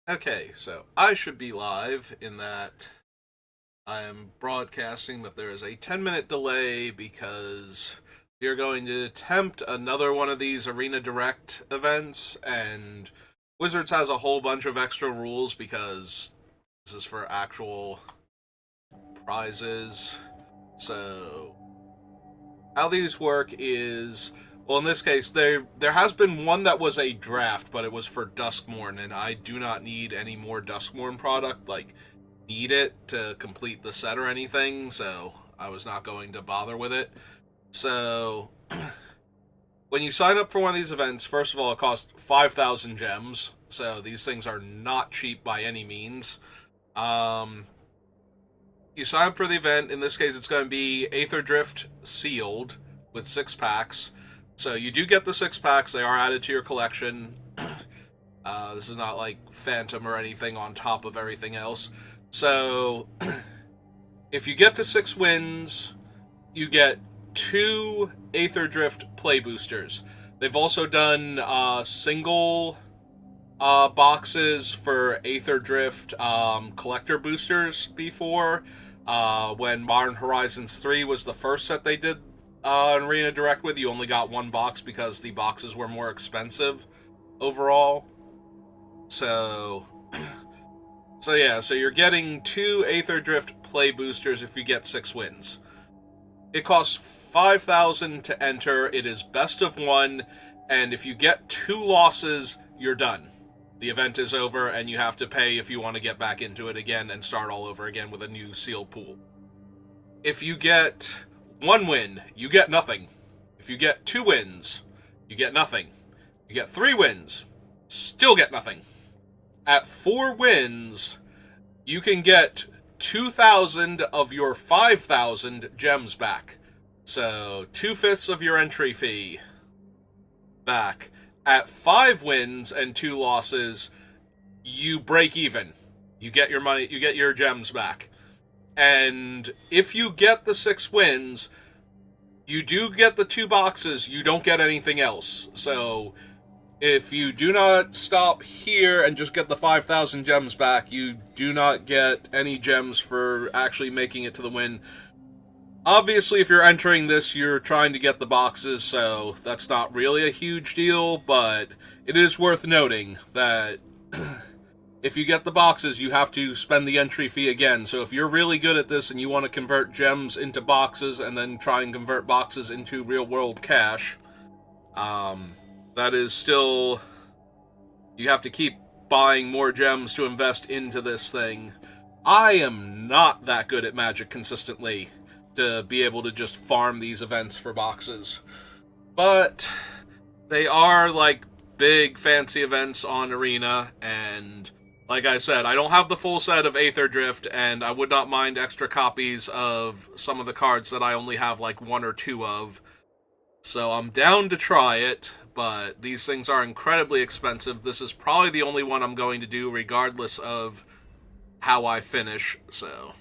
Okay, so I should be live in that I am broadcasting, but there is a 10-minute delay because we are going to attempt another one of these Arena Direct events, and Wizards has a whole bunch of extra rules because this is for actual prizes. So, how these work is, well, in this case, there has been one that was a draft, but it was for Duskmourn, and I do not need any more Duskmourn product. Like, need it to complete the set or anything, so I was not going to bother with it. So, when you sign up for one of these events, first of all, it costs 5,000 gems, so these things are not cheap by any means. Um, you sign up for the event. In this case, it's going to be AetherDrift sealed with 6 packs. So you do get the 6 packs. They are added to your collection. This is not like Phantom or anything on top of everything else. So if you get to 6 wins, you get 2 AetherDrift play boosters. They've also done single boxes for AetherDrift collector boosters before. When Modern Horizons 3 was the first set they did an Arena Direct with, you only got 1 box because the boxes were more expensive overall. So, so you're getting 2 AetherDrift play boosters if you get 6 wins. It costs 5,000 to enter. It is best of one, and if you get 2 losses, you're done. The event is over, and you have to pay if you want to get back into it again and start all over again with a new sealed pool. If you get 1 win, you get nothing. If you get 2 wins, you get nothing. You get 3 wins, still get nothing. At 4 wins, you can get 2,000 of your 5,000 gems back. So, 2/5 of your entry fee back. At 5 wins and 2 losses, you break even. You get your money, you get your gems back. And if you get the 6 wins, you do get the 2 boxes, you don't get anything else. So, if you do not stop here and just get the 5,000 gems back, you do not get any gems for actually making it to the win. Obviously, if you're entering this, you're trying to get the boxes, so that's not really a huge deal, but it is worth noting that if you get the boxes, you have to spend the entry fee again. So if you're really good at this and you want to convert gems into boxes and then try and convert boxes into real-world cash, that is still... You have to keep buying more gems to invest into this thing. I am not that good at Magic consistently to be able to just farm these events for boxes. But they are like big fancy events on Arena, and like I said, I don't have the full set of AetherDrift, and I would not mind extra copies of some of the cards that I only have like 1 or 2 of. So I'm down to try it, but these things are incredibly expensive. This is probably the only one I'm going to do regardless of how I finish, so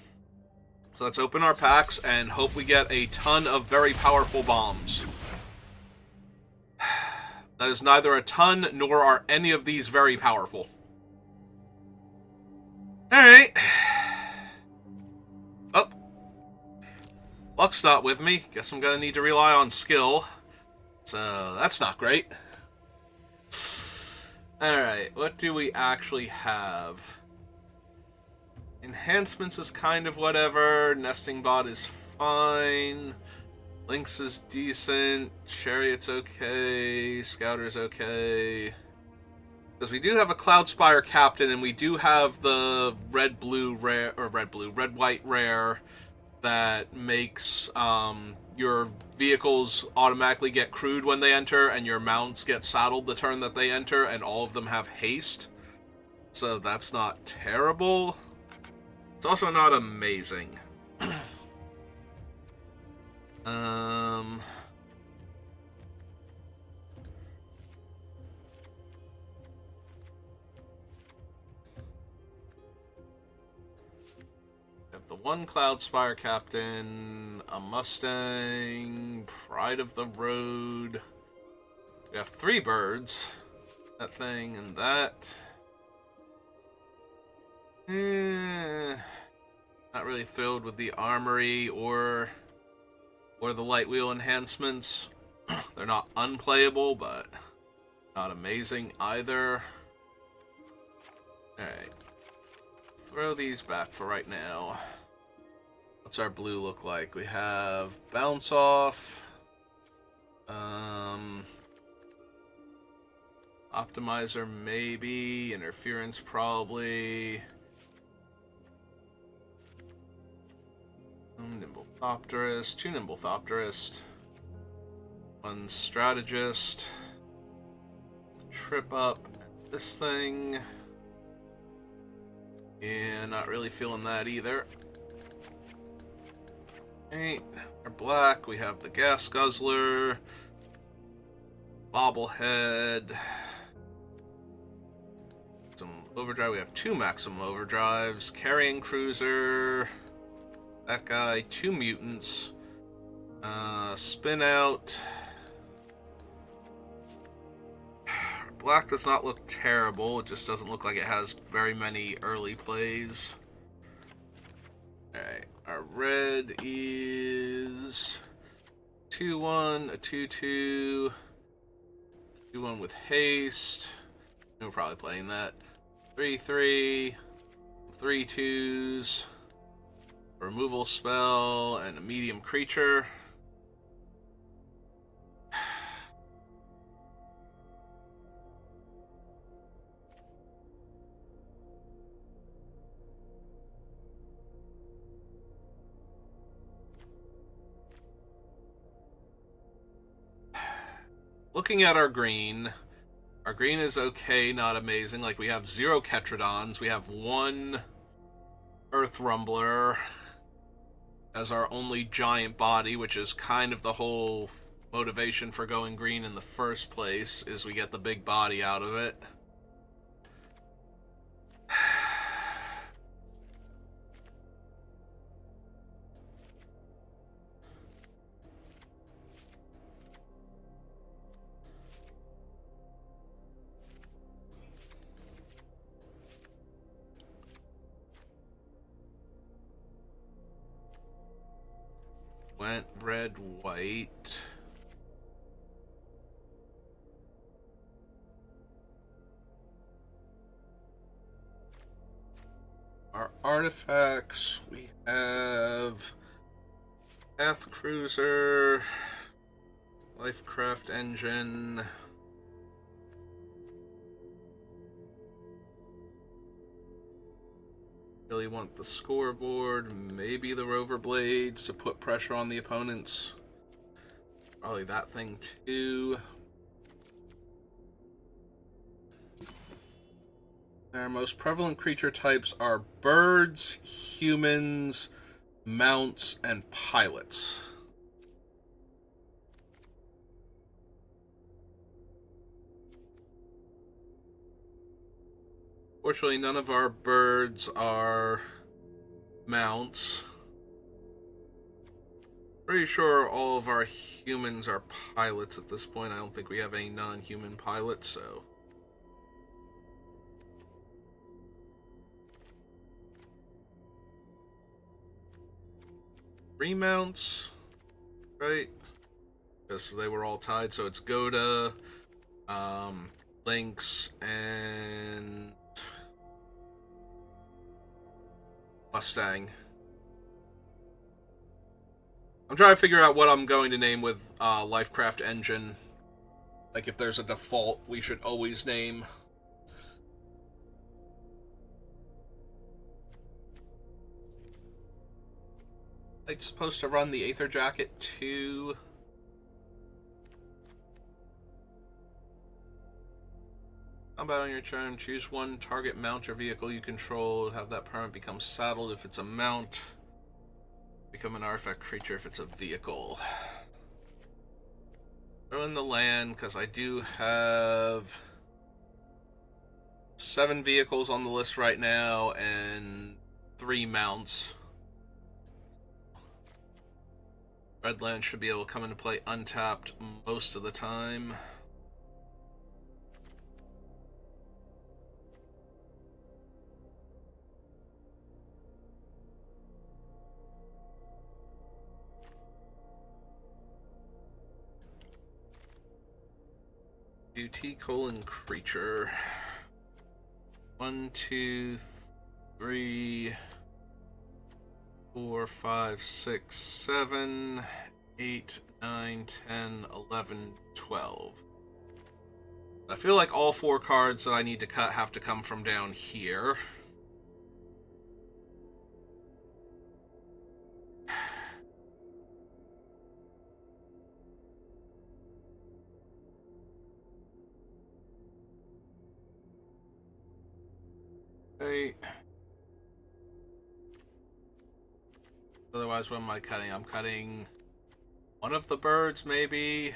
let's open our packs and hope we get a ton of very powerful bombs. That is neither a ton nor are any of these very powerful. Alright. Oh. Luck's not with me. Guess I'm gonna need to rely on skill. So that's not great. Alright, what do we actually have? Enhancements is kind of whatever. Nesting Bot is fine. Lynx is decent. Chariot's okay. Scouter's okay. Because we do have a Cloudspire Captain, and we do have the red-blue rare, or red-white rare that makes your vehicles automatically get crewed when they enter, and your mounts get saddled the turn that they enter, and all of them have haste. So that's not terrible. It's also not amazing. We have the one Cloudspire Captain, a Mustang, Pride of the Road. We have 3 birds. That thing and that. Not really thrilled with the armory or the light wheel enhancements. They're not unplayable, but not amazing either. Alright. Throw these back for right now. What's our blue look like? We have bounce off. Optimizer maybe. Interference probably. Nimblethopterist. 2 Nimblethopterist. 1 Strategist. Trip up. This thing. Yeah, not really feeling that either. Alright, our black, we have the Gas Guzzler, Bobblehead, some overdrive, we have 2 maximum overdrives, Carrying Cruiser, that guy, 2 mutants, Spin Out. Black does not look terrible, it just doesn't look like it has very many early plays. Alright, our red is 2-1, a 2-2, 2-1 with haste. We're probably playing that. 3-3, 3 2s, removal spell, and a medium creature. Looking at our green is okay, not amazing. Like, we have 0 Ketrodons, we have 1 Earth Rumbler as our only giant body, which is kind of the whole motivation for going green in the first place, is we get the big body out of it. Went red, white. Our artifacts, we have Path Cruiser, Lifecraft Engine, really want the scoreboard, maybe the rover blades to put pressure on the opponents. Probably that thing too. Our most prevalent creature types are birds, humans, mounts, and pilots. Fortunately, none of our birds are mounts. Pretty sure all of our humans are pilots at this point. I don't think we have any non-human pilots, so... Remounts, right? Because they were all tied, so it's Goda, Lynx, and Mustang. I'm trying to figure out what I'm going to name with Lifecraft Engine. Like, if there's a default we should always name. It's supposed to run the Aether Jacket too. Combat on your turn, choose 1 target mount or vehicle you control. Have that permanent become saddled if it's a mount. Become an artifact creature if it's a vehicle. Throw in the land, because I do have 7 vehicles on the list right now and 3 mounts. Red land should be able to come into play untapped most of the time. Do T colon creature. 1, 2, 3, 4, 5, 6, 7, 8, 9, 10, 11, 12. I feel like all 4 cards that I need to cut have to come from down here. Right. Otherwise, what am I cutting? I'm cutting one of the birds, maybe.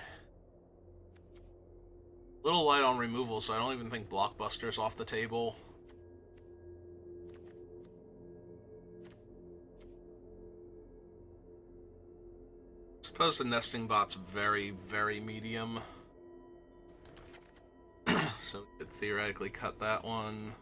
A little light on removal, so I don't even think Blockbuster's off the table. I suppose the nesting bot's very, very medium. So we could theoretically cut that one.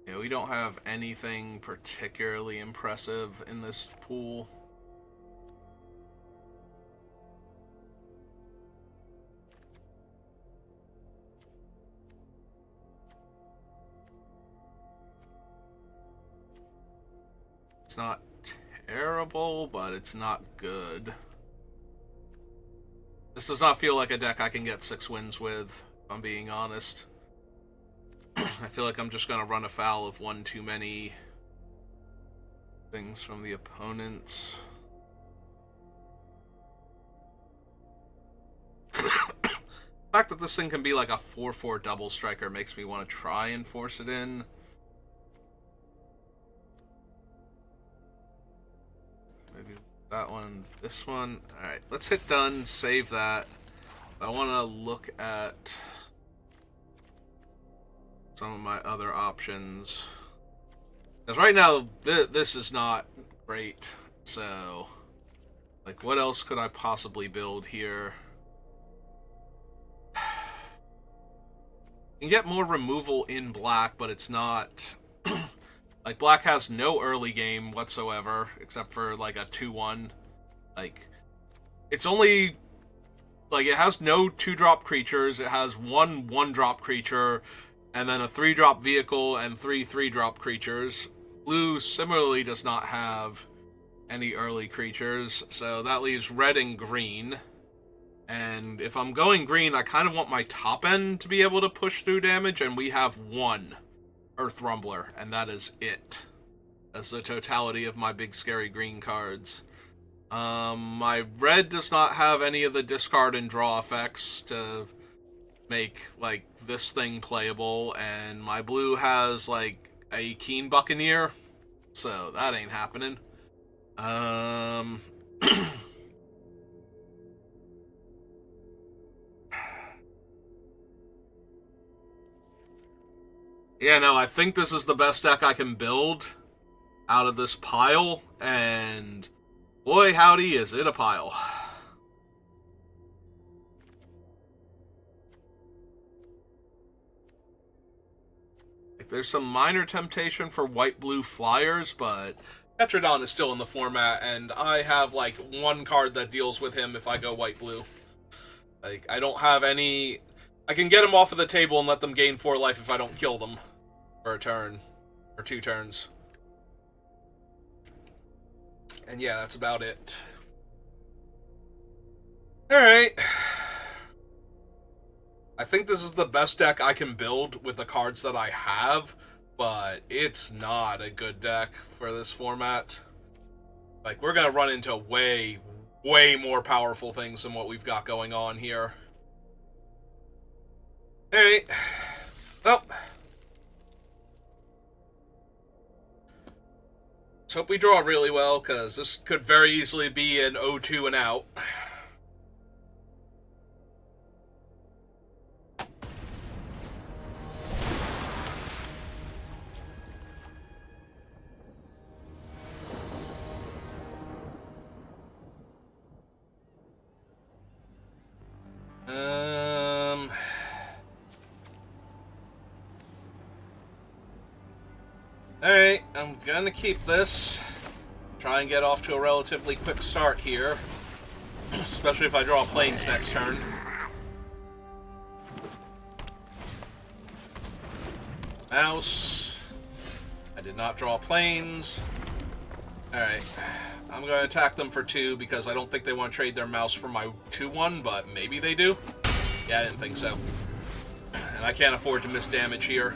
Yeah, we don't have anything particularly impressive in this pool. It's not terrible, but it's not good. This does not feel like a deck I can get 6 wins with, if I'm being honest. I feel like I'm just going to run afoul of one too many things from the opponents. The fact that this thing can be like a 4/4 double striker makes me want to try and force it in. Maybe that one, this one. Alright, let's hit done, save that. I want to look at some of my other options. Because right now, this is not great. So, like, what else could I possibly build here? You can get more removal in black, but it's not... like, black has no early game whatsoever, except for, like, a 2-1. Like, it's only... like, it has no 2-drop creatures, it has one 1-drop creature, and then a 3-drop vehicle and 3 3-drop creatures. Blue similarly does not have any early creatures, so that leaves red and green. And if I'm going green, I kind of want my top end to be able to push through damage, and we have 1 Earth Rumbler, and that is it. That's the totality of my big scary green cards. My red does not have any of the discard and draw effects to make, like, this thing playable, and my blue has, like, a Keen Buccaneer, so that ain't happening. Yeah, no, I think this is the best deck I can build out of this pile, and boy howdy is it a pile. Like, there's some minor temptation for white-blue flyers, but Tetradon is still in the format, and I have, like, 1 card that deals with him if I go white-blue. Like, I don't have any... I can get them off of the table and let them gain 4 life if I don't kill them for a turn. Or 2 turns. And yeah, that's about it. Alright. I think this is the best deck I can build with the cards that I have, but it's not a good deck for this format. Like, we're gonna run into way, way more powerful things than what we've got going on here. Alright. Well. Let's hope we draw really well, because this could very easily be an 0-2 and out. Alright, I'm gonna keep this. Try and get off to a relatively quick start here. Especially if I draw planes next turn. Mouse. I did not draw planes. Alright. I'm going to attack them for 2 because I don't think they want to trade their mouse for my 2-1, but maybe they do. Yeah, I didn't think so. And I can't afford to miss damage here.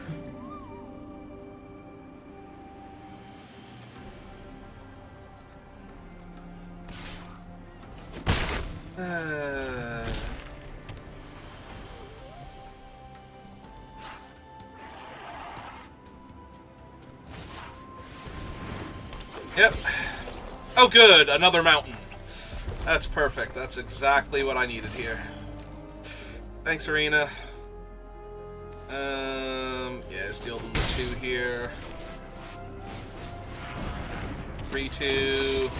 Yep. Oh, good. Another mountain. That's perfect. That's exactly what I needed here. Thanks, Arena. Yeah, just deal them the 2 here. 3-2.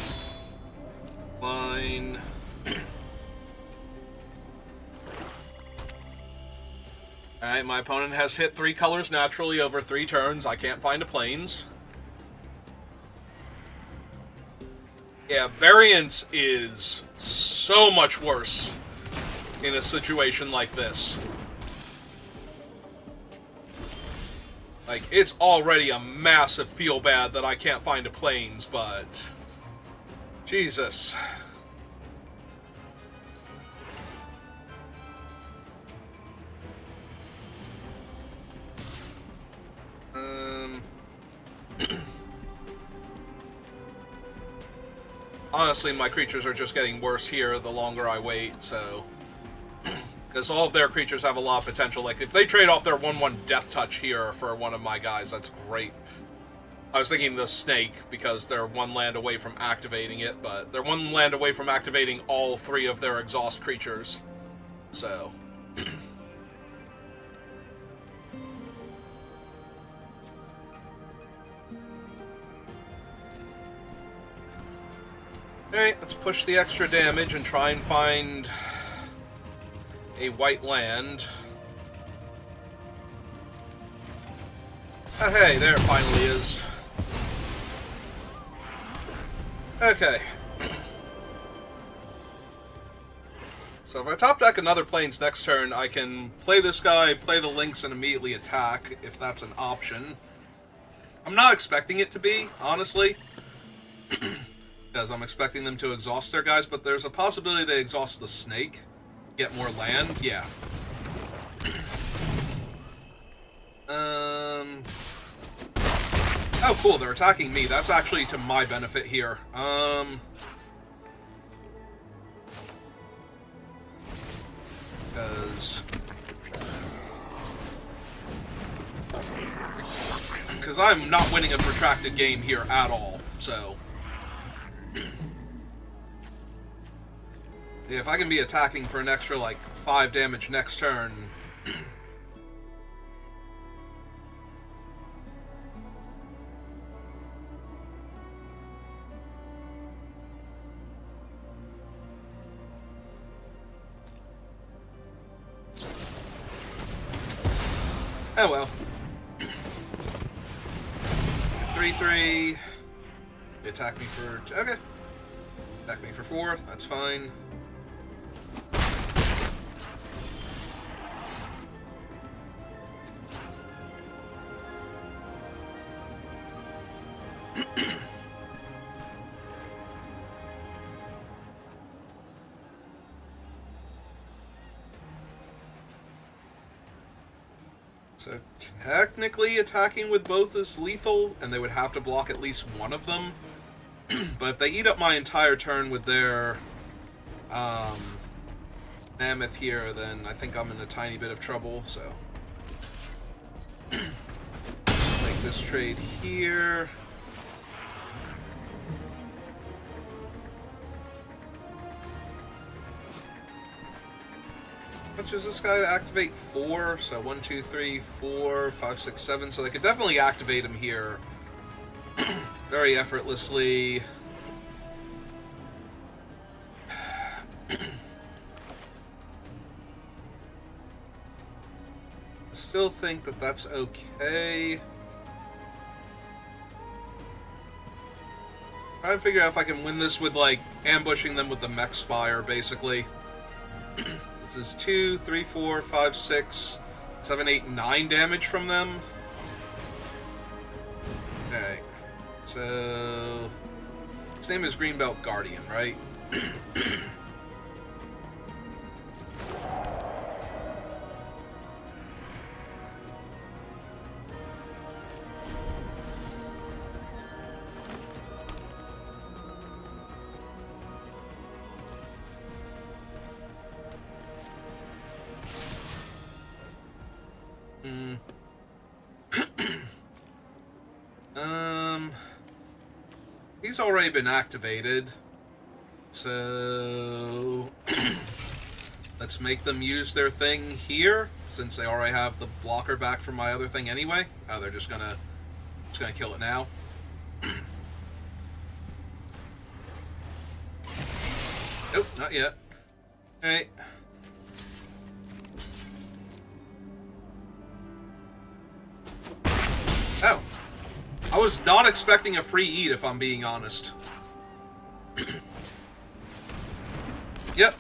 Line. Alright, my opponent has hit 3 colors naturally over 3 turns. I can't find a planes. Yeah, variance is so much worse in a situation like this. Like, it's already a massive feel bad that I can't find a planes, but... Jesus. Honestly, my creatures are just getting worse here the longer I wait, so... Because all of their creatures have a lot of potential. Like, if they trade off their 1/1 Death Touch here for one of my guys, that's great. I was thinking the Snake, because they're 1 land away from activating it, but they're 1 land away from activating all 3 of their exhaust creatures. So... Alright, let's push the extra damage and try and find a white land. Oh, hey, there it finally is. Okay. So if I top deck another planes next turn, I can play this guy, play the Lynx, and immediately attack, if that's an option. I'm not expecting it to be, honestly. Because I'm expecting them to exhaust their guys, but there's a possibility they exhaust the Snake. Get more land? Yeah. Oh, cool, they're attacking me. That's actually to my benefit here. Because I'm not winning a protracted game here at all, so... Yeah, if I can be attacking for an extra, like, 5 damage next turn... Oh well. 3-3. They attack me for... Okay. Attack me for 4. That's fine. So technically attacking with both is lethal, and they would have to block at least one of them. But if they eat up my entire turn with their Mammoth here, then I think I'm in a tiny bit of trouble, so... Make this trade here. Which is this guy to activate 4? So 1, 2, 3, 4, 5, 6, 7. So they could definitely activate him here very effortlessly. I still think that that's okay. Trying to figure out if I can win this with, like, ambushing them with the mech spire, basically. This is 2, 3, 4, 5, 6, 7, 8, 9 damage from them. Okay. So... his name is Greenbelt Guardian, right? He's already been activated, so let's make them use their thing here, since they already have the blocker back from my other thing anyway. Oh, they're just gonna kill it now. Nope, not yet. Alright. Oh. I was not expecting a free eat, if I'm being honest. Yep.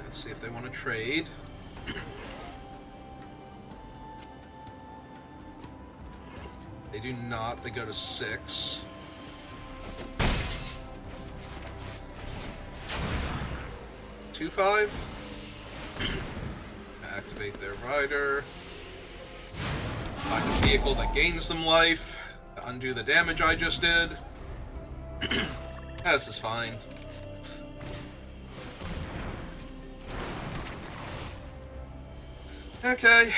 Let's see if they want to trade. They do not. They go to 6. Two, 5. Activate their rider. Find a vehicle that gains them life. Undo the damage I just did. This is fine. Okay.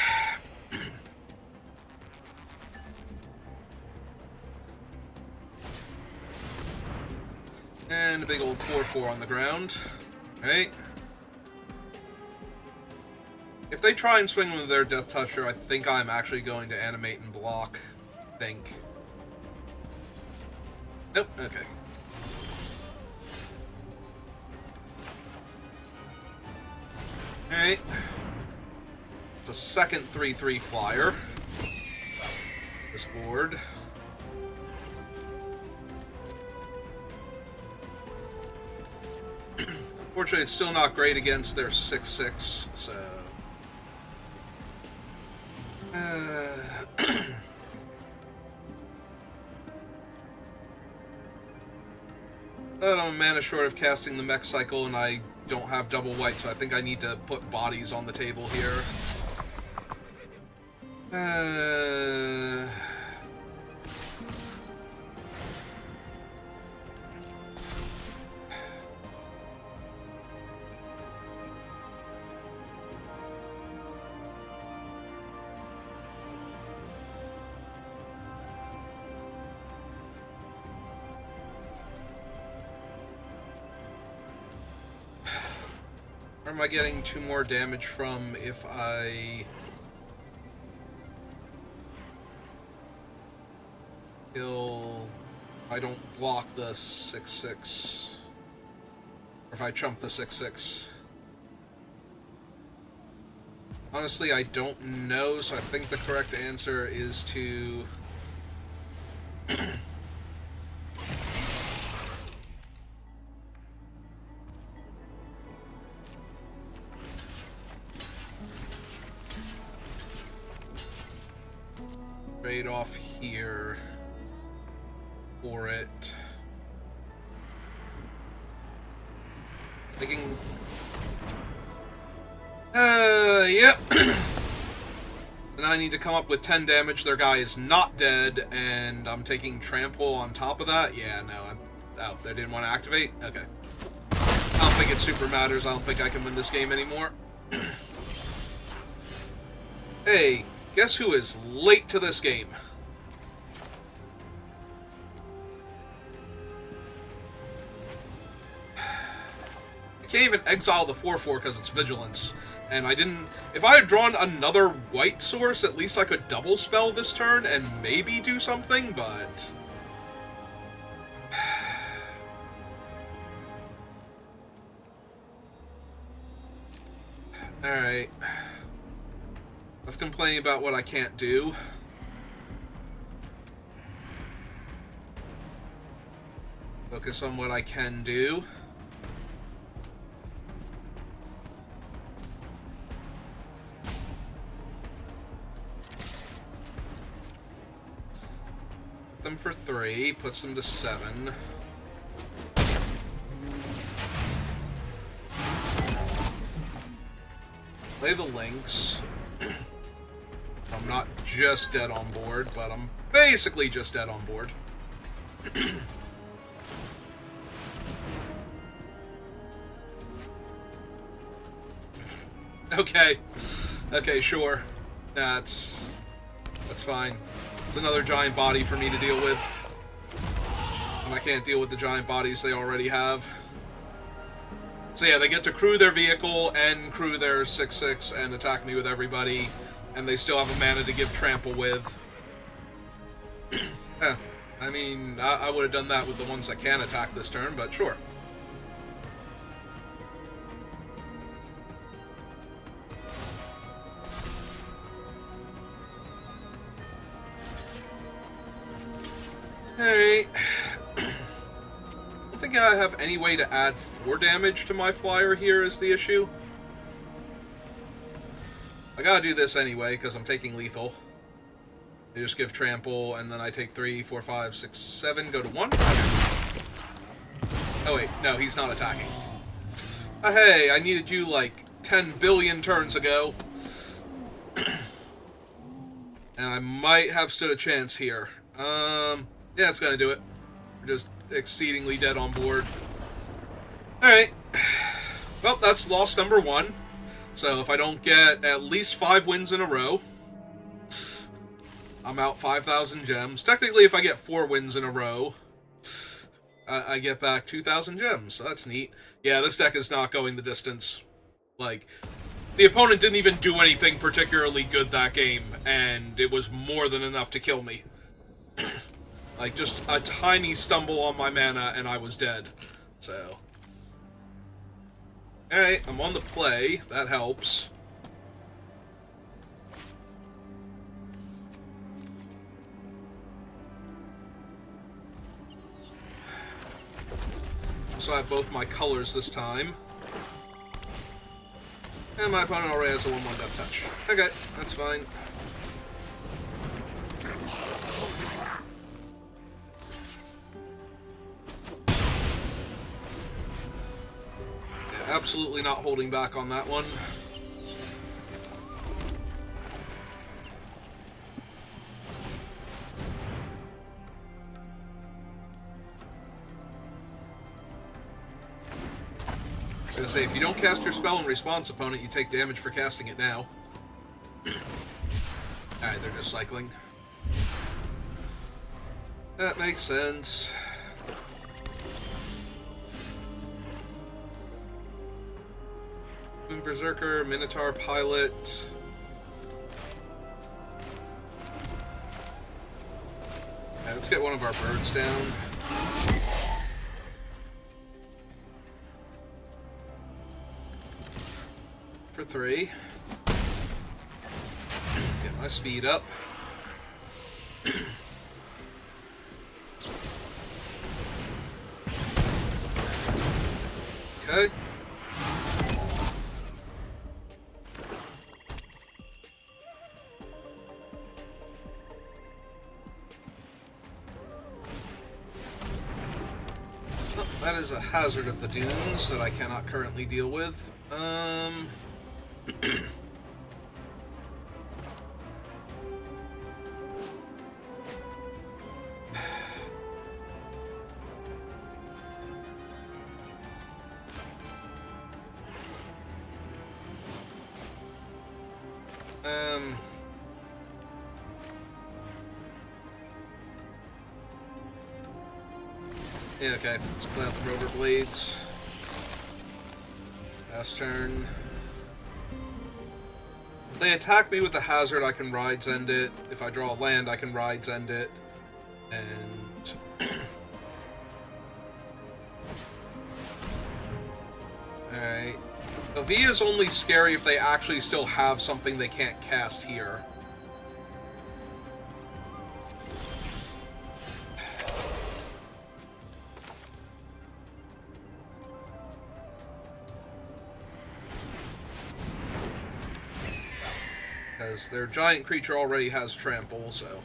And a big old 4-4 on the ground. Right. If they try and swing with their Death Toucher, I think I'm actually going to animate and block. Think. Nope, okay. Alright. It's a second 3-3 flyer. This board. Unfortunately, it's still not great against their 6-6, so... But I'm a mana short of casting the mech cycle, and I don't have double white, so I think I need to put bodies on the table here. Where am I getting 2 more damage from if I kill... I don't block the 6-6. Or if I chump the 6-6. Honestly, I don't know, so I think the correct answer is to... trade off here for it. Thinking... yep. And I need to come up with 10 damage. Their guy is not dead, and I'm taking trample on top of that. Yeah, no, oh, they didn't want to activate? Okay. I don't think it super matters. I don't think I can win this game anymore. Hey, guess who is late to this game? I can't even exile the 4-4 because it's Vigilance. And I didn't... If I had drawn another white source, at least I could double spell this turn and maybe do something, but... Alright. Enough complaining about what I can't do. Focus on what I can do. Put them for 3, puts them to 7. Play the links. I'm not just dead on board, but I'm basically just dead on board. Okay. Okay, sure. That's fine. It's another giant body for me to deal with. And I can't deal with the giant bodies they already have. So yeah, they get to crew their vehicle and crew their 6/6 and attack me with everybody, and they still have a mana to give trample with. Yeah, I mean, I would have done that with the ones that can attack this turn, but sure. Alright. I don't think I have any way to add 4 damage to my flyer here is the issue. I gotta do this anyway, because I'm taking lethal. I just give trample, and then I take 3, 4, 5, 6, 7, go to 1. Oh wait, no, he's not attacking. Hey, I needed you like 10 billion turns ago. And I might have stood a chance here. Yeah, it's gonna do it. We're just exceedingly dead on board. Alright. Well, that's loss number 1. So if I don't get at least 5 wins in a row, I'm out 5,000 gems. Technically, if I get 4 wins in a row, I get back 2,000 gems. So that's neat. Yeah, this deck is not going the distance. Like, the opponent didn't even do anything particularly good that game, and it was more than enough to kill me. Like, just a tiny stumble on my mana, and I was dead. So. Alright, I'm on the play. That helps. So I have both my colors this time. And my opponent already has a 1/1 death touch. Okay, that's fine. Yeah, absolutely not holding back on that one. I was gonna say, if you don't cast your spell in response, opponent, you take damage for casting it now. Alright, they're just cycling. That makes sense. Moon Berserker, Minotaur Pilot. Yeah, let's get one of our birds down. For 3. Get my speed up. Okay. Oh, that is a hazard of the dunes that I cannot currently deal with. Yeah, okay. Let's play out the rover blades. Last turn. they attack me with the hazard, I can Ride's End it. If I draw land, I can Ride's End it. And... Alright. The V is only scary if they actually still have something they can't cast here. Because their giant creature already has trample, so...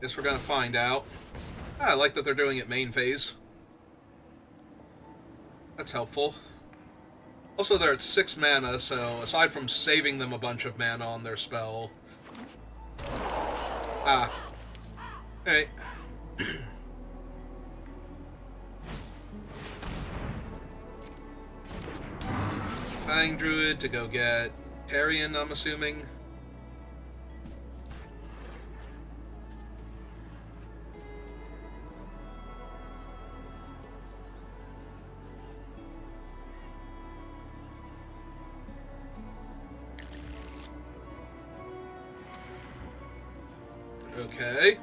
Guess we're gonna find out. I like that they're doing it main phase. That's helpful. Also, they're at 6 mana, so aside from saving them a bunch of mana on their spell... Ah. Alright. Fang Druid to go get Tarion, I'm assuming. Okay.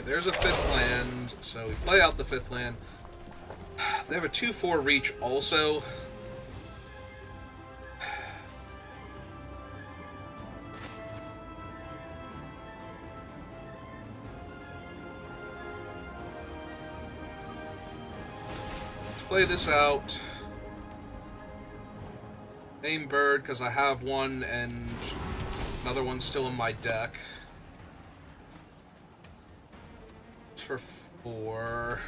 There's a 5th land, so we play out the 5th land. They have a 2/4 reach also. Let's play this out. Name Bird, because I have one and another one's still in my deck. For 4.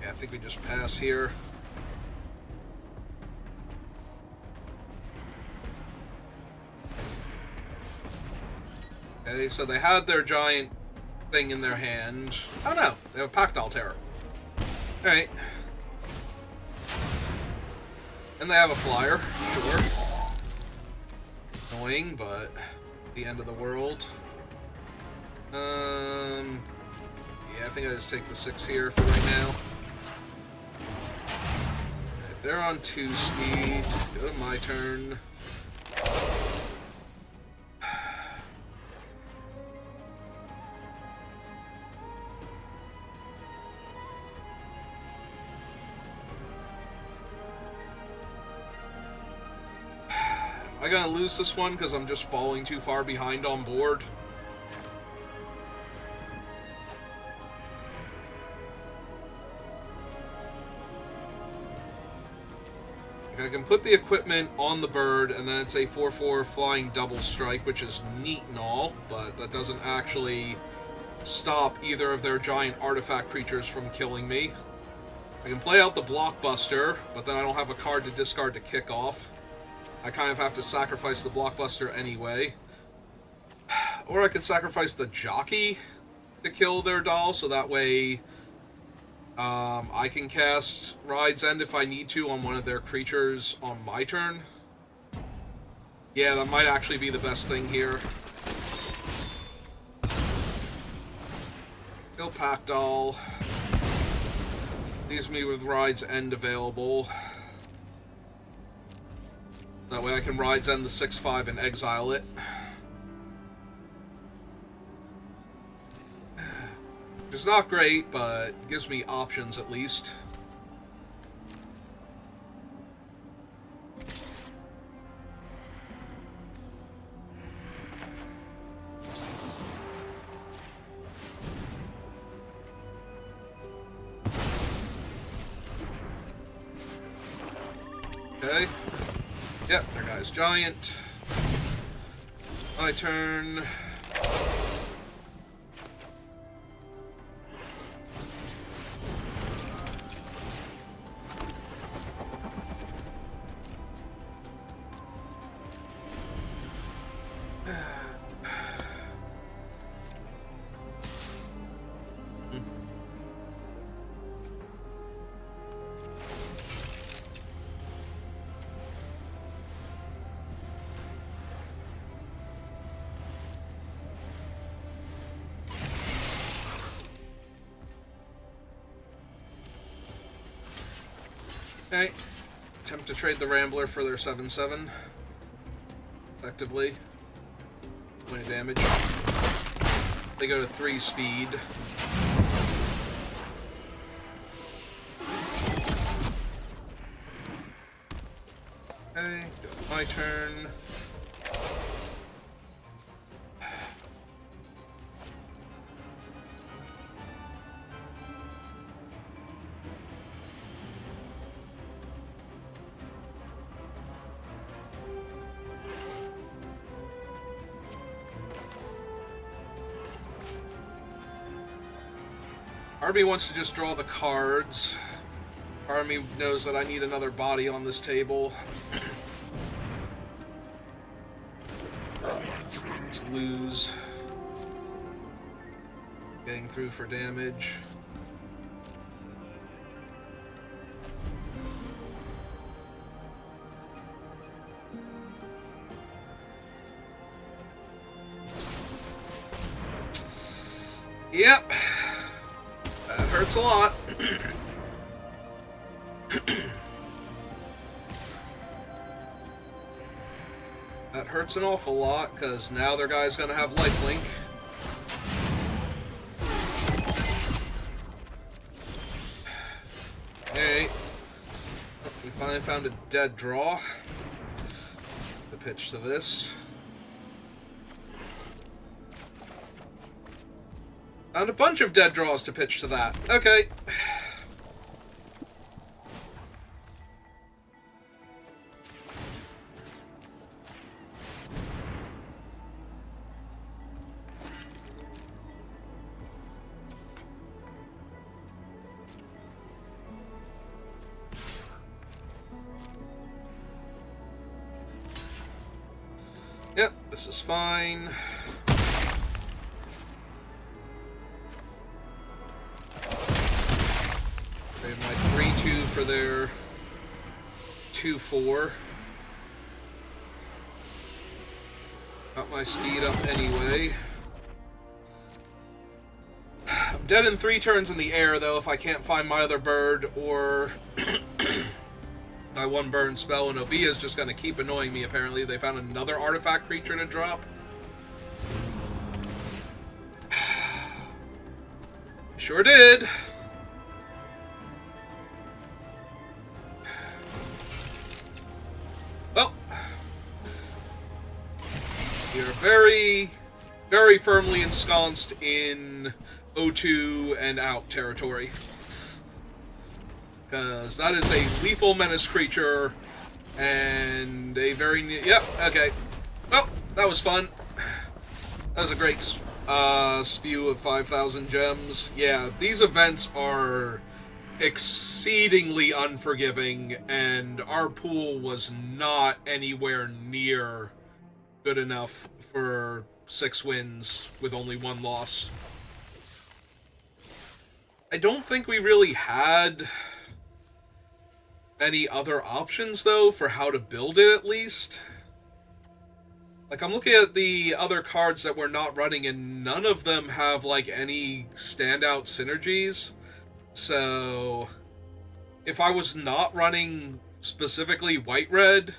Yeah, I think we just pass here. Okay, so they had their giant thing in their hand. Oh no, they have a Pactile Terror. Alright. And they have a flyer, sure. Annoying, but the end of the world. Yeah, I think I just take the 6 here for right now. Right, they're on 2 speed. Go to my turn. Am I gonna lose this one because I'm just falling too far behind on board? I can put the equipment on the bird, and then it's a 4/4 flying double strike, which is neat and all, but that doesn't actually stop either of their giant artifact creatures from killing me. I can play out the Blockbuster, but then I don't have a card to discard to kick off. I kind of have to sacrifice the Blockbuster anyway. Or I could sacrifice the Jockey to kill their doll, so that way... I can cast Ride's End if I need to on one of their creatures on my turn. Yeah, that might actually be the best thing here. Kill Pactile. Leaves me with Ride's End available. That way I can Ride's End the 6/5 and exile it. Which is not great, but gives me options at least. Okay. Yep, their guy's giant. My turn. Okay. Attempt to trade the Rambler for their 7/7. Effectively. 20 damage. They go to 3 speed. Okay, my turn. Army wants to just draw the cards. Army knows that I need another body on this table. Let's lose. Getting through for damage. Yep. That hurts a lot. That hurts an awful lot, because now their guy's going to have lifelink. Okay. Oh, we finally found a dead draw. The pitch to this. Found a bunch of dead draws to pitch to that. Okay. Yep, this is fine. They have my 3/2 for their 2/4. Got my speed up anyway. I'm dead in 3 turns in the air, though, if I can't find my other bird or my 1 burn spell, and Ovia's just going to keep annoying me, apparently. They found another artifact creature to drop. Sure did. Well, we are very, very firmly ensconced in O2 and out territory. Because that is a lethal menace creature, and a very... Yep, okay. Well, that was fun. That was a great spew of 5,000 gems. Yeah, these events are exceedingly unforgiving, and our pool was not anywhere near good enough for 6 wins with only 1 loss. I don't think we really had any other options, though, for how to build it, at least. Like, I'm looking at the other cards that we're not running, and none of them have, like, any standout synergies. So, if I was not running specifically white-red,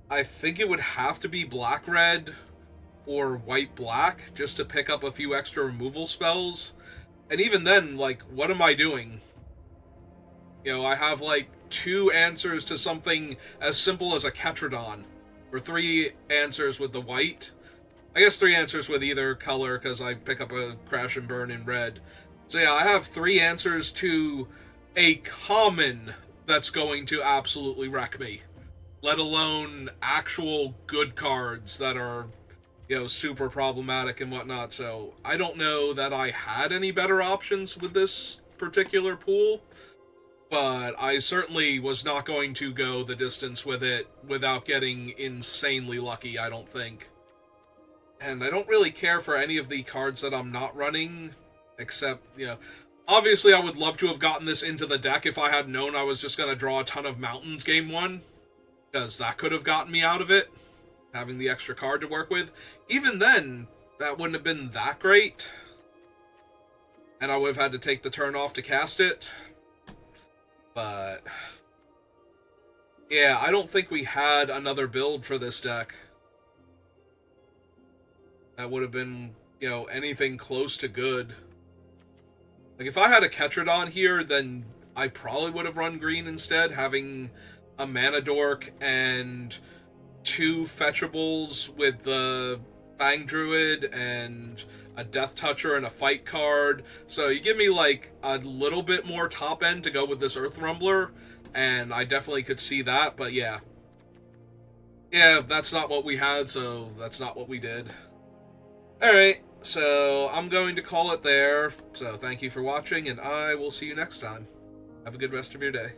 I think it would have to be black-red or white-black, just to pick up a few extra removal spells. And even then, like, what am I doing? You know, I have, like, 2 answers to something as simple as a Ketradon. Or 3 answers with the white. I guess 3 answers with either color, because I pick up a Crash and Burn in red. So yeah, I have 3 answers to a common that's going to absolutely wreck me. Let alone actual good cards that are, you know, super problematic and whatnot. So I don't know that I had any better options with this particular pool. But I certainly was not going to go the distance with it without getting insanely lucky, I don't think. And I don't really care for any of the cards that I'm not running, except, you know, obviously I would love to have gotten this into the deck if I had known I was just going to draw a ton of mountains game 1, because that could have gotten me out of it, having the extra card to work with. Even then, that wouldn't have been that great, and I would have had to take the turn off to cast it. But Yeah, I don't think we had another build for this deck that would have been, anything close to good. Like, if I had a Ketradon here, then I probably would have run green instead, having a Mana Dork and two fetchables with the Fang Druid and a Death Toucher and a Fight card. So you give me, like, a little bit more top end to go with this Earth Rumbler, and I definitely could see that, but yeah. Yeah, that's not what we had, so that's not what we did. Alright, so I'm going to call it there. So thank you for watching, and I will see you next time. Have a good rest of your day.